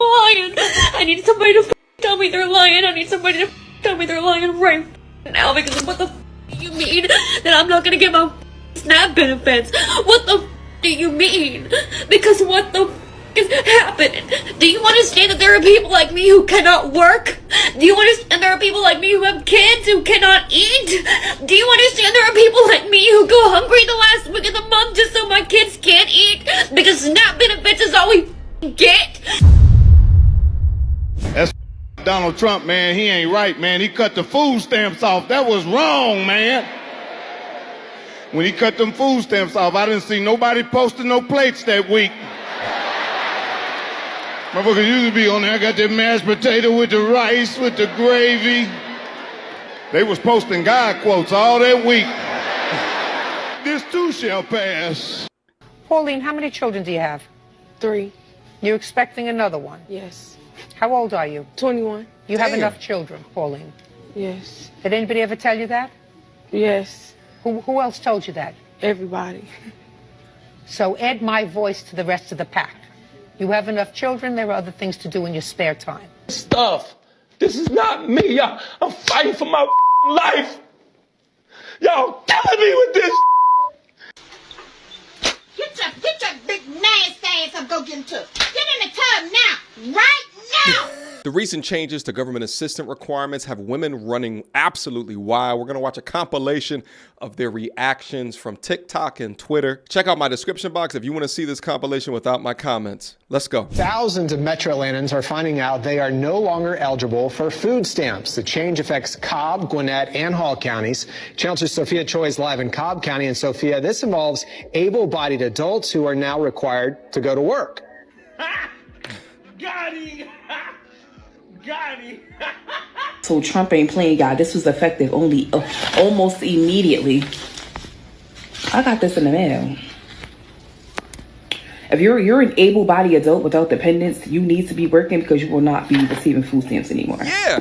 lying. I need somebody to tell me they're lying. I need somebody to tell me they're lying right now, because what the you mean that I'm not gonna get my SNAP benefits? What the do you mean? Because what the is happening? Do you understand that there are people like me who cannot work? Do you understand there are people like me who have kids who cannot eat? Do you understand there are people like me who go hungry the last week of the month just so my kids can't eat? Because SNAP benefits is all we get? That's Donald Trump, man. He ain't right, man. He cut the food stamps off. That was wrong, man. When he cut them food stamps off, I didn't see nobody posting no plates that week. Motherfuckers used to be on there. I got that mashed potato with the rice, with the gravy. They was posting God quotes all that week. This too shall pass. Pauline, how many children do you have? 3. You expecting another one? Yes. How old are you? 21. You have enough children, Pauline. Yes. Did anybody ever tell you that? Yes. Who else told you that? Everybody. So add my voice to the rest of the pack. You have enough children, there are other things to do in your spare time. Stuff. This is not me, y'all. I'm fighting for my life. Y'all killing me with this. Get your big nasty ass up, go get in the tub. Get in the tub now, right now. The recent changes to government assistant requirements have women running absolutely wild. We're going to watch a compilation of their reactions from TikTok and Twitter. Check out my description box if you want to see this compilation without my comments. Let's go. Thousands of Metro Atlantans are finding out they are no longer eligible for food stamps. The change affects Cobb, Gwinnett, and Hall counties. Channel 2 Sophia Choi is live in Cobb County. And Sophia, this involves able-bodied adults who are now required to go to work. Got him. Got him. So Trump ain't playing, y'all. This was effective only almost immediately. I got this in the mail. If you're an able-bodied adult without dependents, you need to be working because you will not be receiving food stamps anymore. Yeah.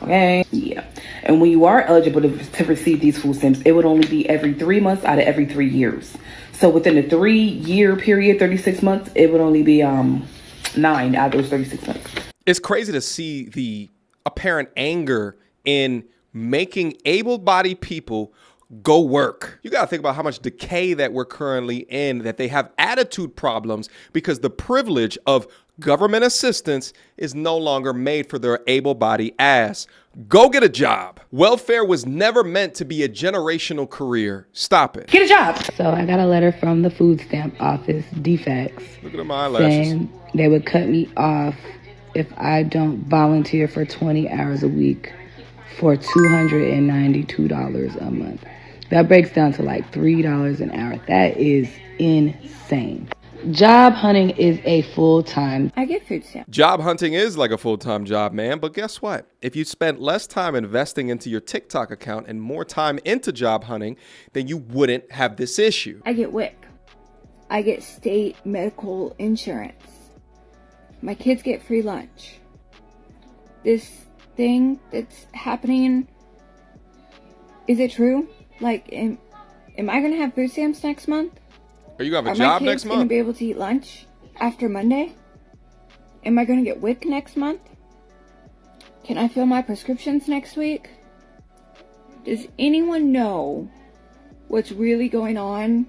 Okay. Yeah. And when you are eligible to receive these food stamps, it would only be every 3 months out of every 3 years. So within a 3-year period, 36 months, it would only be 9 out of those 36 months. It's crazy to see the apparent anger in making able-bodied people go work. You got to think about how much decay that we're currently in, that they have attitude problems because the privilege of government assistance is no longer made for their able-bodied ass. Go get a job. Welfare was never meant to be a generational career. Stop it. Get a job. So I got a letter from the food stamp office, defects, Look at my eyelashes. saying they would cut me off if I don't volunteer for 20 hours a week for $292 a month. That breaks down to like $3 an hour. That is insane. Job hunting is a full-time. I get food stamps. Job hunting is like a full-time job, man. But guess what? If you spent less time investing into your TikTok account and more time into job hunting, then you wouldn't have this issue. I get WIC. I get state medical insurance. My kids get free lunch. This thing that's happening, is it true? Like, am I going to have food stamps next month? Are you going to have a job next Are my kids going to month? be able to eat lunch after Monday? Am I going to get WIC next month? Can I fill my prescriptions next week? Does anyone know what's really going on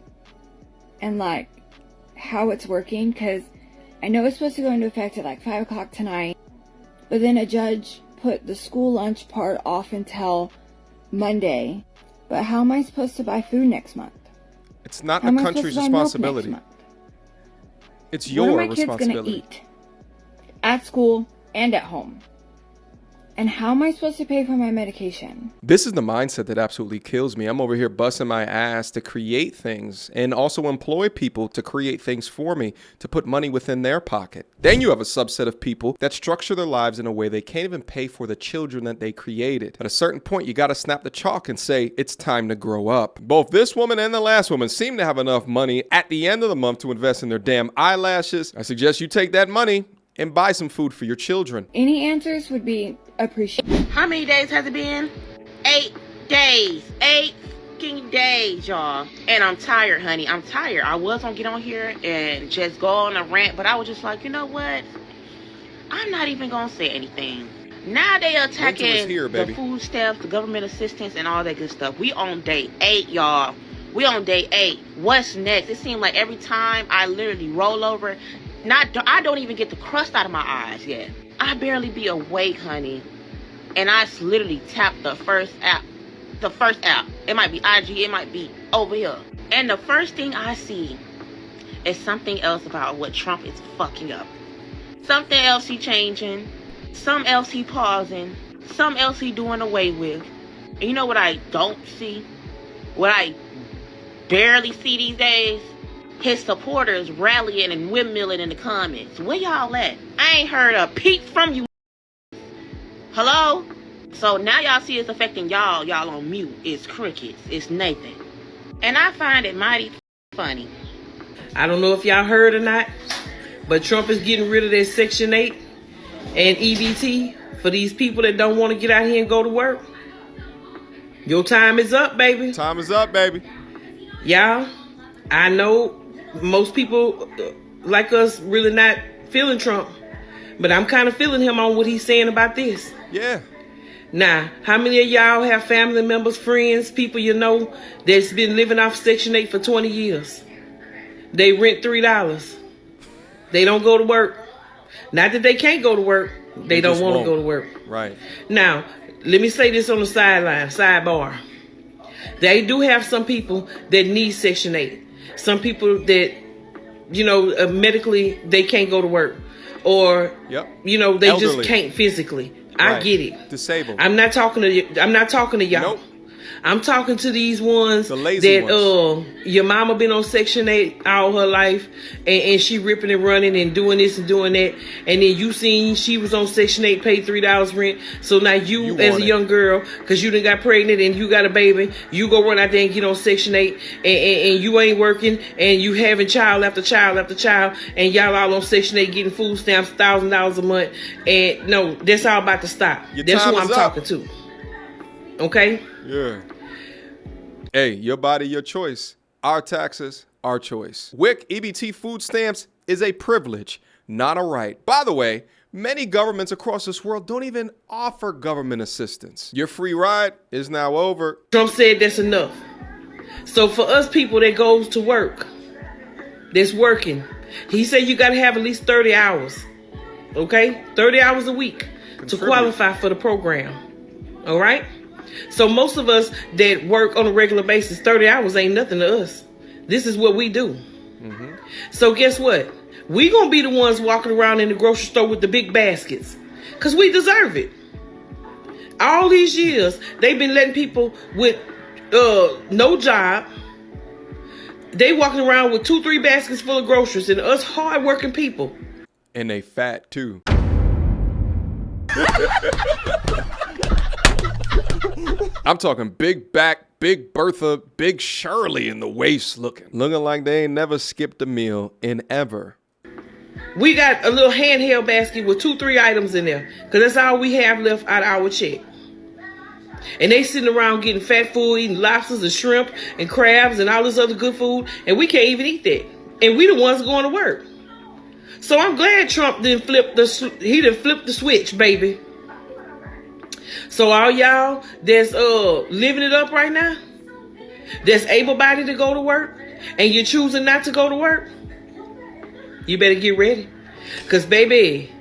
and like how it's working? Because I know it's supposed to go into effect at like 5 o'clock tonight, but then a judge put the school lunch part off until Monday. But how am I supposed to buy food next month? It's not the country's responsibility. It's your responsibility. What are my kids going to eat at school and at home? And how am I supposed to pay for my medication? This is the mindset that absolutely kills me. I'm over here busting my ass to create things and also employ people to create things for me to put money within their pocket. Then you have a subset of people that structure their lives in a way they can't even pay for the children that they created. At a certain point, you got to snap the chalk and say, it's time to grow up. Both this woman and the last woman seem to have enough money at the end of the month to invest in their damn eyelashes. I suggest you take that money and buy some food for your children. Any answers would be appreciated. How many days has it been? 8 days. 8 fucking days, y'all. And I'm tired, honey. I'm tired. I was gonna get on here and just go on a rant, but I was just like, you know what? I'm not even gonna say anything. Now they attacking the food stamps, the government assistance, and all that good stuff. We on day 8, y'all. We on day 8. What's next? It seems like every time I literally roll over, I don't even get the crust out of my eyes yet. I barely be awake, honey. And I literally tap the first app. The first app. It might be IG, it might be over here. And the first thing I see is something else about what Trump is fucking up. Something else he changing. Something else he pausing. Something else he doing away with. And you know what I don't see? What I barely see these days? His supporters rallying and windmilling in the comments. Where y'all at? I ain't heard a peep from you. Hello? So now y'all see it's affecting y'all. Y'all on mute. It's crickets. It's Nathan. And I find it mighty funny. I don't know if y'all heard or not, but Trump is getting rid of that Section 8 and EBT for these people that don't want to get out here and go to work. Your time is up, baby. Time is up, baby. Y'all, I know most people like us really not feeling Trump, but I'm kind of feeling him on what he's saying about this. Yeah. Now, how many of y'all have family members, friends, people you know that's been living off Section 8 for 20 years? They rent $3. They don't go to work. Not that they can't go to work. They don't want to go to work. Right. Now, let me say this on the sidebar. They do have some people that need Section 8. Some people that, you know, medically, they can't go to work. Or, you know, they Elderly. just can't physically. Right. I get it. Disabled. I'm not talking to y'all. Nope. I'm talking to these ones The lazy ones. Your mama been on Section 8 all her life, and she ripping and running and doing this and doing that, and then you seen she was on Section 8, paid $3 rent, so now you as a young girl, because you done got pregnant and you got a baby, you go run out there and get on Section 8, and you ain't working, and you having child after child after child, and y'all all on Section 8 getting food stamps, $1,000 a month, and no, that's all about to stop. That's who I'm talking to. Okay? Yeah. Hey, your body, your choice. Our taxes, our choice. WIC EBT food stamps is a privilege, not a right. By the way, many governments across this world don't even offer government assistance. Your free ride is now over. Trump said that's enough. So for us people that goes to work, that's working, he said you got to have at least 30 hours. Okay? 30 hours a week to qualify for the program. All right? So most of us that work on a regular basis, 30 hours ain't nothing to us. This is what we do. Mm-hmm. So guess what? We gonna be the ones walking around in the grocery store with the big baskets, because we deserve it. All these years, they've been letting people with no job. They walking around with 2-3 baskets full of groceries, and us hard-working people. And they fat too. I'm talking big back, big Bertha, big Shirley in the waist looking like they ain't never skipped a meal in ever. We got a little handheld basket with 2-3 items in there, because that's all we have left out of our check. And they sitting around getting fat food, eating lobsters and shrimp and crabs and all this other good food, and we can't even eat that. And we the ones going to work. So I'm glad Trump didn't flip the switch, baby. So all y'all that's living it up right now, that's able-bodied to go to work, and you're choosing not to go to work, you better get ready. Because, baby,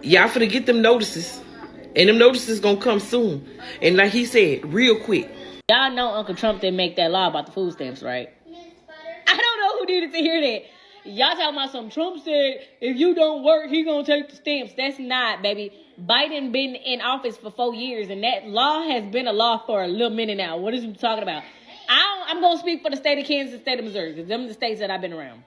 y'all finna get them notices. And them notices gonna come soon. And like he said, real quick. Y'all know Uncle Trump didn't make that law about the food stamps, right? I don't know who needed to hear that. Y'all talking about some Trump said, if you don't work, he gonna take the stamps. That's not, baby. Biden been in office for 4 years, and that law has been a law for a little minute now. What is he talking about? I'm gonna speak for the state of Kansas and state of Missouri, because them are the states that I've been around.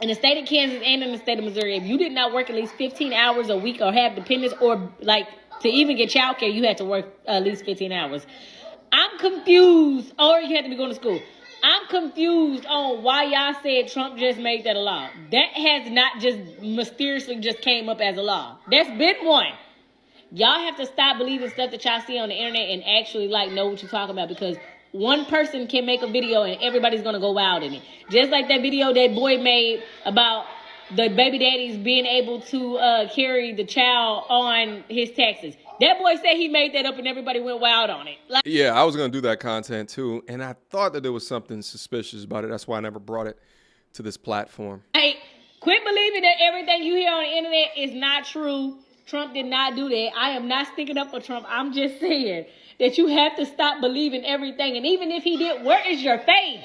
In the state of Kansas and in the state of Missouri, if you did not work at least 15 hours a week or have dependents, or like to even get childcare, you had to work at least 15 hours. I'm confused, or you had to be going to school. I'm confused on why y'all said Trump just made that a law. That has not just mysteriously just came up as a law. That's been one. Y'all have to stop believing stuff that y'all see on the internet and actually like know what you're talking about, because one person can make a video and everybody's gonna go wild in it. Just like that video that boy made about the baby daddy's being able to carry the child on his taxes. That boy said he made that up and everybody went wild on it. Like, yeah, I was going to do that content too. And I thought that there was something suspicious about it. That's why I never brought it to this platform. hey, quit believing that everything you hear on the internet is not true. Trump did not do that. I am not sticking up for Trump. I'm just saying that you have to stop believing everything. And even if he did, where is your faith?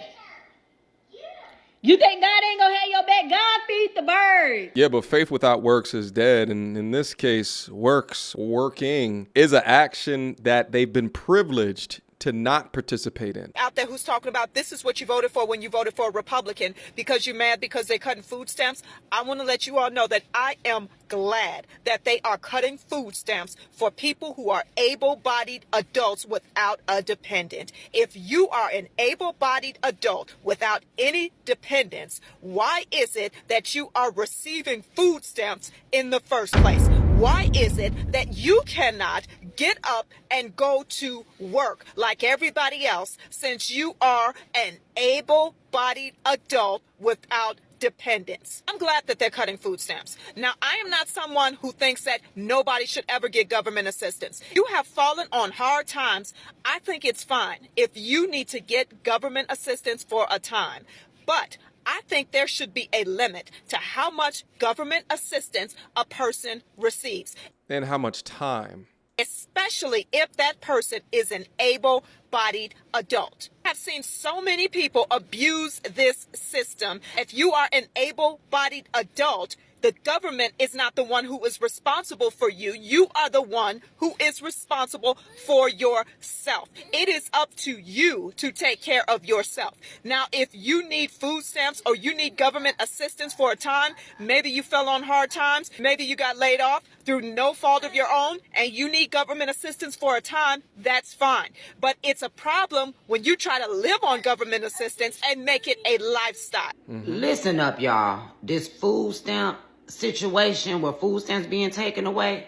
You think God ain't gonna have your back? God feed the birds. Yeah, but faith without works is dead. And in this case, working, is an action that they've been privileged to not participate in. Out there who's talking about this is what you voted for when you voted for a Republican because you're mad because they're cutting food stamps. I want to let you all know that I am glad that they are cutting food stamps for people who are able-bodied adults without a dependent. If you are an able-bodied adult without any dependents, why is it that you are receiving food stamps in the first place? Why is it that you cannot get up and go to work like everybody else since you are an able-bodied adult without dependents? I'm glad that they're cutting food stamps. Now, I am not someone who thinks that nobody should ever get government assistance. You have fallen on hard times. I think it's fine if you need to get government assistance for a time. But I think there should be a limit to how much government assistance a person receives. And how much time. Especially if that person is an able-bodied adult. I've seen so many people abuse this system. If you are an able-bodied adult, the government is not the one who is responsible for you. You are the one who is responsible for yourself. It is up to you to take care of yourself. Now, if you need food stamps or you need government assistance for a time, maybe you fell on hard times, maybe you got laid off through no fault of your own, and you need government assistance for a time, that's fine. But it's a problem when you try to live on government assistance and make it a lifestyle. Listen up, y'all. This food stamp situation where food stamps being taken away,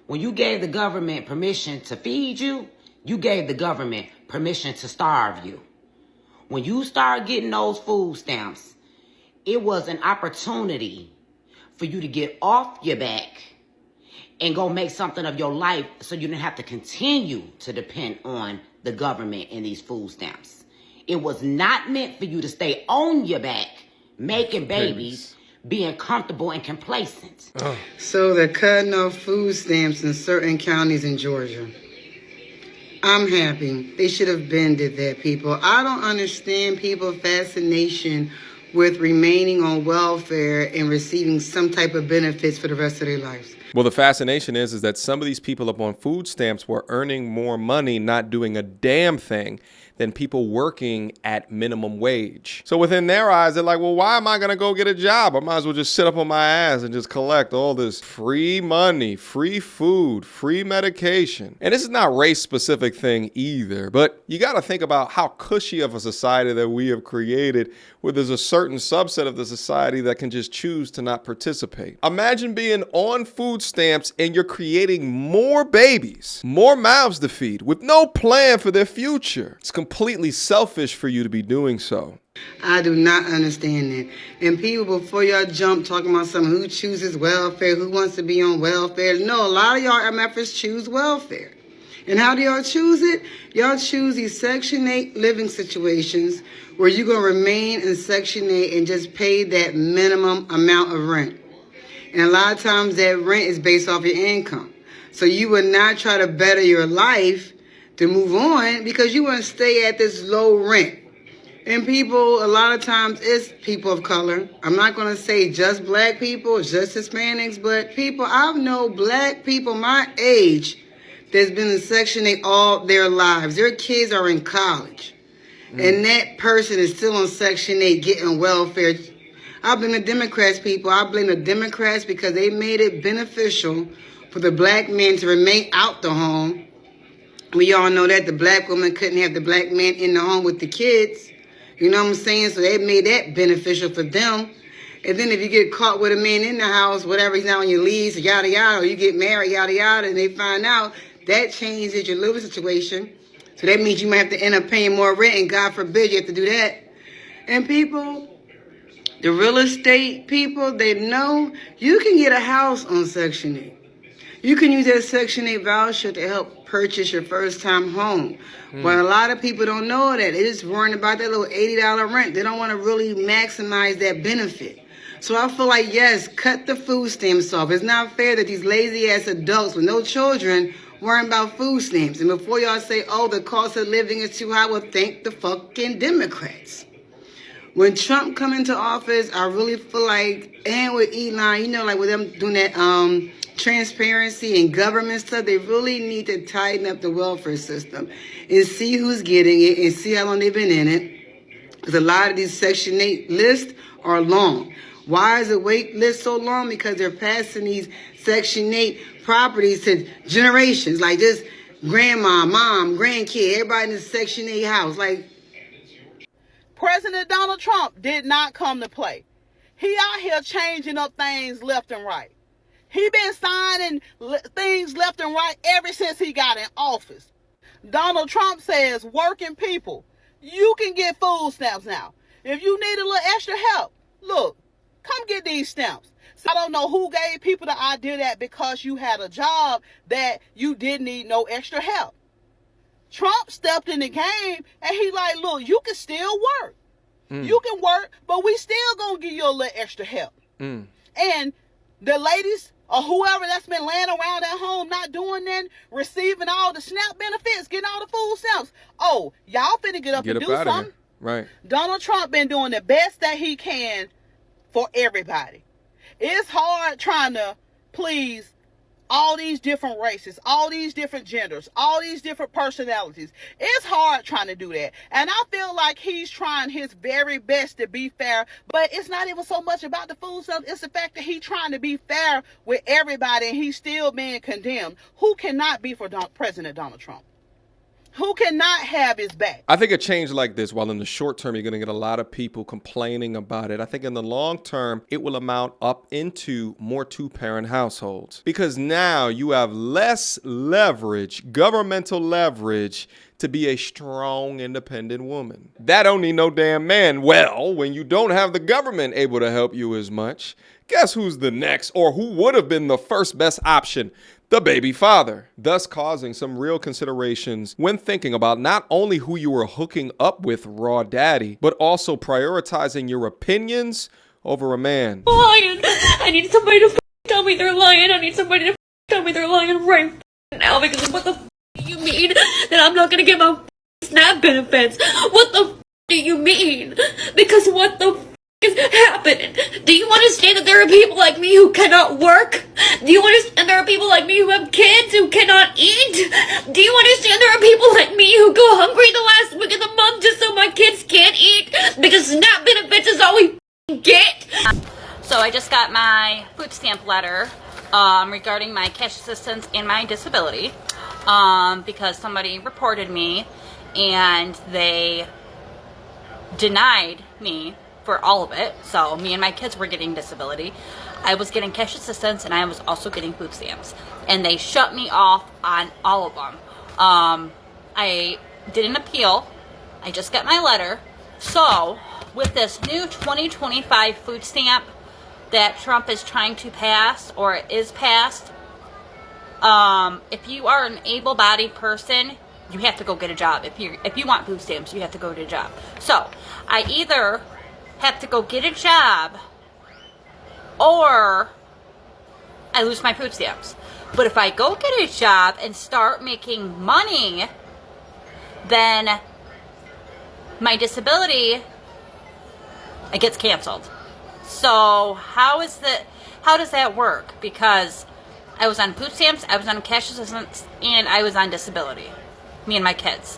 when you gave the government permission to feed you, you gave the government permission to starve you. When you start getting those food stamps, it was an opportunity for you to get off your back and go make something of your life so you didn't have to continue to depend on the government and these food stamps. It was not meant for you to stay on your back making babies, being comfortable and complacent. So they're cutting off food stamps in certain counties in Georgia. I'm happy. They should have been did that, people. I don't understand people's fascination with remaining on welfare and receiving some type of benefits for the rest of their lives. Well, the fascination is that some of these people up on food stamps were earning more money, not doing a damn thing, than people working at minimum wage. So within their eyes, they're like, well, why am I going to go get a job? I might as well just sit up on my ass and just collect all this free money, free food, free medication. And this is not a race-specific thing either, but you got to think about how cushy of a society that we have created, where there's a certain subset of the society that can just choose to not participate. Imagine being on food stamps and you're creating more babies, more mouths to feed with no plan for their future. It's completely selfish for you to be doing so. I do not understand that. And people, before y'all jump talking about something, who chooses welfare, who wants to be on welfare. No, a lot of y'all MFers choose welfare. And how do y'all choose it? Y'all choose these Section 8 living situations where you're going to remain in Section 8 and just pay that minimum amount of rent. And a lot of times that rent is based off your income. So you would not try to better your life to move on because you want to stay at this low rent. And people, a lot of times, it's people of color. I'm not going to say just black people, just Hispanics, but people, I know black people my age that's been in Section 8 all their lives. Their kids are in college. And that person is still on Section 8 getting welfare. I blame the Democrats, people. I blame the Democrats because they made it beneficial for the black men to remain out the home. We all know that the black woman couldn't have the black man in the home with the kids. You know what I'm saying? So they made that beneficial for them. And then if you get caught with a man in the house, whatever, he's not on your lease, yada, yada, or you get married, yada, yada, and they find out, that changes your living situation. So that means you might have to end up paying more rent, and God forbid you have to do that. And people, The real estate people, they know you can get a house on Section 8. You can use that Section 8 voucher to help purchase your first-time home. But a lot of people don't know that. They're just worrying about that little $80 rent. They don't want to really maximize that benefit. So I feel like, yes, cut the food stamps off. It's not fair that these lazy-ass adults with no children worrying about food stamps. And before y'all say, oh, the cost of living is too high, well, thank the fucking Democrats. When Trump come into office, I really feel like, and with Elon, you know, like with them doing that transparency and government stuff, they really need to tighten up the welfare system and see who's getting it and see how long they've been in it. Because a lot of these Section 8 lists are long. Why is the wait list so long? Because they're passing these Section 8 properties to generations, like just grandma, mom, grandkid, everybody in the Section 8 house. Like, President Donald Trump did not come to play. He out here changing up things left and right. He been signing things left and right ever since he got in office. Donald Trump says, working people, you can get food stamps now. If you need a little extra help, look, come get these stamps. So I don't know who gave people the idea that because you had a job that you didn't need no extra help. Trump stepped in the game and he like, look, you can still work. You can work, but we still gonna give you a little extra help. And the ladies or whoever that's been laying around at home not doing nothing, receiving all the SNAP benefits, getting all the food stamps. Oh, y'all finna get up and do something. Right. Donald Trump been doing the best that he can for everybody. It's hard trying to please all these different races, all these different genders, all these different personalities. It's hard trying to do that. And I feel like he's trying his very best to be fair, but it's not even so much about the food stuff. It's the fact that he's trying to be fair with everybody and he's still being condemned. Who cannot be for President Donald Trump? Who cannot have his back? I think a change like this, while in the short term, you're going to get a lot of people complaining about it. I think in the long term, it will amount up into more two-parent households because now you have less leverage, governmental leverage, to be a strong, independent woman. That don't need no damn man. Well, when you don't have the government able to help you as much, guess who's the next or who would have been the first best option? The baby father, thus causing some real considerations when thinking about not only who you were hooking up with, raw daddy, but also prioritizing your opinions over a man. Lying. I need somebody to tell me they're lying. I need somebody to tell me they're lying right now because of what the you mean that I'm not gonna get my SNAP benefits. What the do you mean? Because what the is happening? Do you understand that there are people like me who cannot work? Do you understand there are people like me who have kids who cannot eat? Do you understand there are people like me who go hungry the last week of the month just so my kids can't eat? Because SNAP benefits is all we get. So I just got my food stamp letter regarding my cash assistance and my disability because somebody reported me and they denied me for all of it. So me and my kids were getting disability. I was getting cash assistance and I was also getting food stamps. And they shut me off on all of them. I did an appeal. I just got my letter. So with this new 2025 food stamp that Trump is trying to pass or is passed, if you are an able-bodied person, you have to go get a job. If you want food stamps, you have to go get a job. So I either have to go get a job or I lose my food stamps. But if I go get a job and start making money, then my disability, it gets canceled. So how does that work? Because I was on food stamps, I was on cash assistance, and I was on disability. Me and my kids.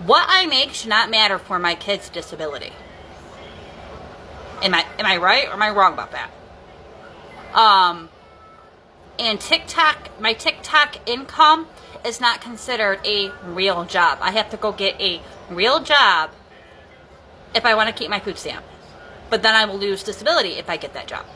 What I make should not matter for my kids' disability. Am I right or am I wrong about that? And my TikTok income is not considered a real job. I have to go get a real job if I want to keep my food stamp. But then I will lose disability if I get that job.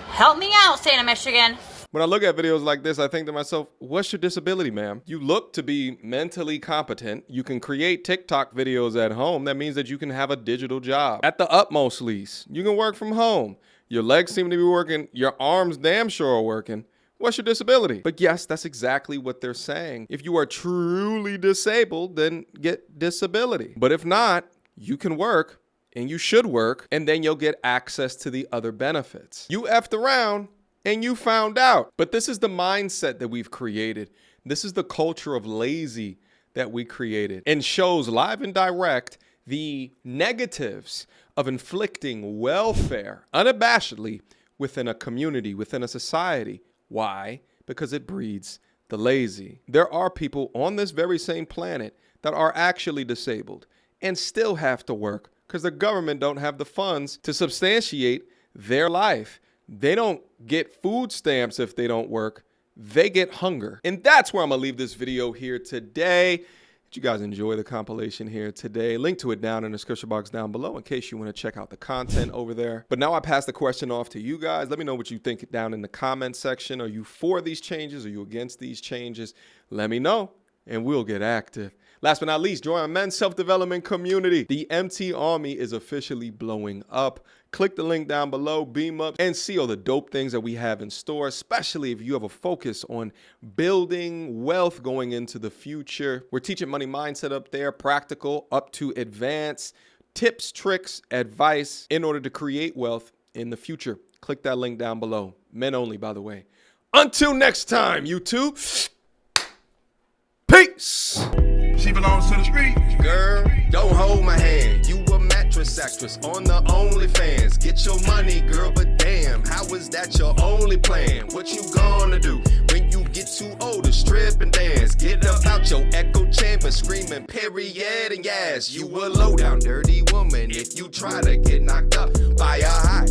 Help me out, State of Michigan. When I look at videos like this, I think to myself, what's your disability, ma'am? You look to be mentally competent. You can create TikTok videos at home. That means that you can have a digital job. At the utmost least, you can work from home. Your legs seem to be working. Your arms damn sure are working. What's your disability? But yes, that's exactly what they're saying. If you are truly disabled, then get disability. But if not, you can work and you should work, and then you'll get access to the other benefits. You effed around and you found out. But this is the mindset that we've created. This is the culture of lazy that we created, and shows live and direct the negatives of inflicting welfare unabashedly within a community, within a society. Why? Because it breeds the lazy. There are people on this very same planet that are actually disabled and still have to work because the government don't have the funds to substantiate their life. They don't get food stamps if they don't work. They get hunger. And that's where I'm gonna leave this video here today. Did you guys enjoy the compilation here today? Link to it down in the description box down below in case you want to check out the content over there. But now I pass the question off to you guys. Let me know what you think down in the comment section. Are you for these changes? Are you against these changes? Let me know and we'll get active. Last but not least, join our men's self-development community. The MT Army is officially blowing up. Click the link down below, beam up, and see all the dope things that we have in store, especially if you have a focus on building wealth going into the future. We're teaching money mindset up there, practical up to advanced, tips, tricks, advice in order to create wealth in the future. Click that link down below. Men only, by the way. Until next time, YouTube. Peace. She belongs to the street. Girl, don't hold my hand. You a mattress actress on the OnlyFans. Get your money, girl, but damn, how is that your only plan? What you gonna do when you get too old to strip and dance? Get up out your echo chamber screaming period and yes. You a low down dirty woman if you try to get knocked up by a high